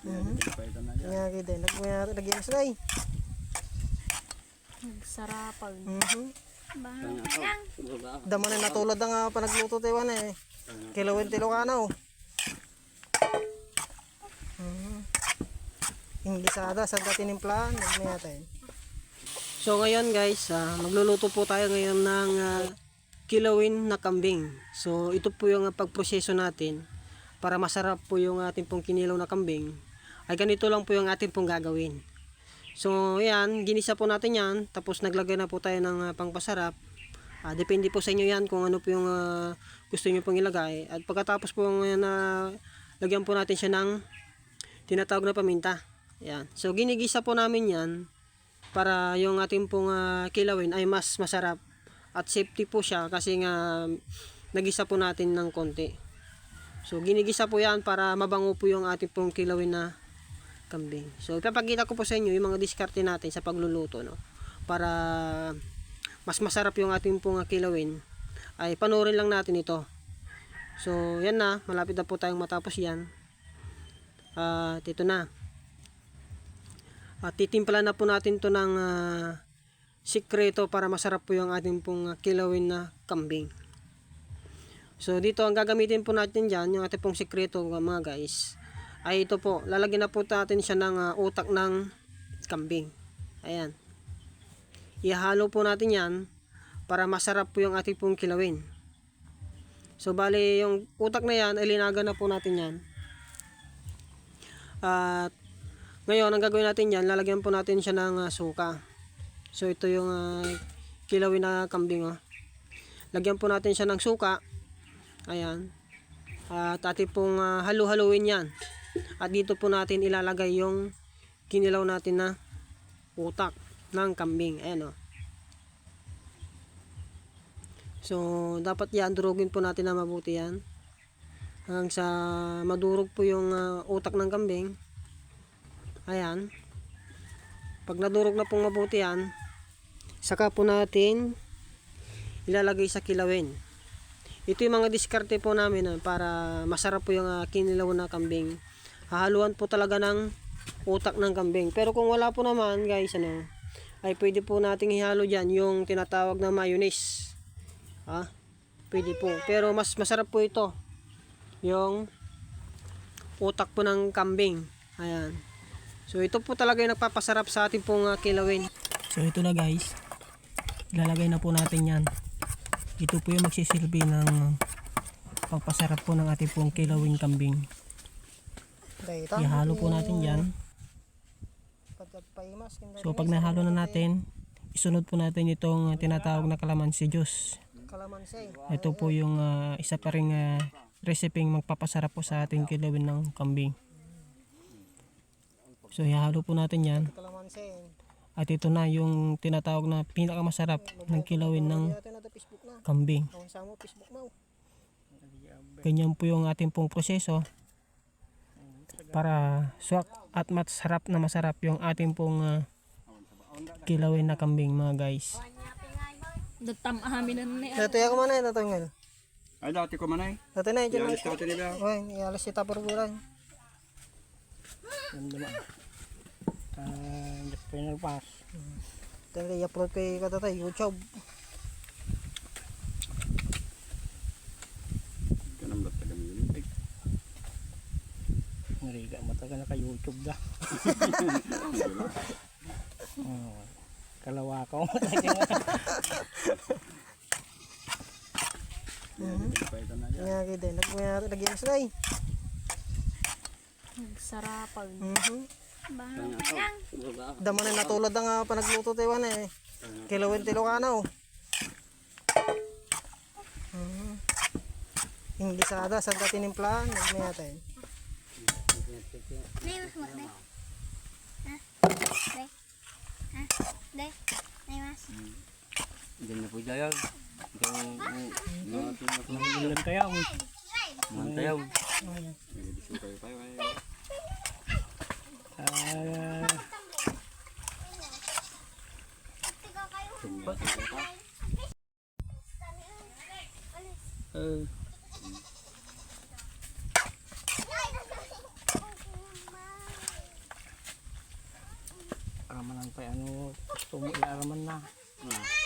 Nga din, lagyan sa ay. Nagsarapag. Dama na natulad ang panagluto tayo eh. Kilawin tilokanaw. Inglisada sa tinimplahan, natin. So ngayon guys, magluluto po tayo ngayon ng kilawin na kambing. So ito po yung pagproseso natin para masarap po yung ating pong kinilaw na kambing. Ay ganito lang po yung ating pong gagawin. So yan, ginisa po natin yan, tapos naglagay na po tayo ng pangpasarap. Depende po sa inyo yan kung ano po yung gusto nyo pong ilagay. At pagkatapos po lagyan po natin siya ng tinatawag na paminta. Yan. So ginigisa po namin yan para yung ating pong kilawin ay mas masarap at safety po siya kasi nga nagisa po natin ng konti. So ginigisa po yan para mabango po yung ating pong kilawin na kambing. So ipapakita ko po sa inyo yung mga diskarte natin sa pagluluto, no? Para mas masarap yung ating pong kilawin. Ay panoorin lang natin ito. So yan na, malapit na po tayong matapos yan. Ito na. Titimpla na po natin to ng sikreto para masarap po yung ating pong kilawin na kambing. So dito ang gagamitin po natin dyan, yung ating pong sikreto mga guys, ay ito po, lalagyan na po natin siya ng utak ng kambing. Ayan. Ihalo po natin yan para masarap po yung ating pong kilawin. So bali yung utak na yan, ilinaga na po natin yan. At ngayon, ang gagawin natin yan, lalagyan po natin siya ng suka. So ito yung kilawin na kambing. Lagyan po natin siya ng suka. Ayan. At ating pong halu-haluin yan. At dito po natin ilalagay yung kinilaw natin na utak ng kambing. Ayan o. So dapat yan, durugin po natin na mabuti yan. Hanggang sa madurog po yung utak ng kambing. Ayan. Pag nadurog na pong mabuti yan, saka po natin ilalagay sa kilawin. Ito yung mga diskarte po namin para masarap po yung kinilaw na kambing. Hahaluan po talaga ng utak ng kambing. Pero kung wala po naman guys, ay pwede po nating ihalo dyan yung tinatawag na mayonnaise. Pwede po. Pero mas masarap po ito. Yung utak po ng kambing. Ayan. So ito po talaga yung nagpapasarap sa ating pong kilawin. So ito na guys, ilalagay na po natin yan. Ito po yung magsisilbi ng pagpasarap po ng ating pong kilawin kambing. Ihalo po natin yan. So pag nahalo na natin, isunod po natin itong tinatawag na kalamansi juice. Ito po yung isa pa ring resepeng magpapasarap po sa ating kilawin ng kambing. So ihalo po natin yan. At ito na yung tinatawag na pinakamasarap ng kilawin ng kambing. Ganyan po yung ating pong proseso para swak at masarap na masarap yung ating pong kilawin na kambing mga guys. Datam amin na ni. Dati ako manay tatanggal. Ay dati ko manay. Dati na ito. Ialis ka natin nila. Oy, ialis kita por bulan. Final pass. Tadi upload kay kata YouTube. Kanam lat kami yun. Ngeriga matagal na ka YouTube dah. Kalawa ko. Nga din, lagyan sa ay. Nagsarapag. Dama na natulad ang panagluto tayo eh. Kilawin tilokanaw. Inglisada sa tinimplahan, natin. Diyan na po dyan. Ilan tayo? Mantayaw. Aramanan pa ano, gusto mo ilaaraman na. Ah.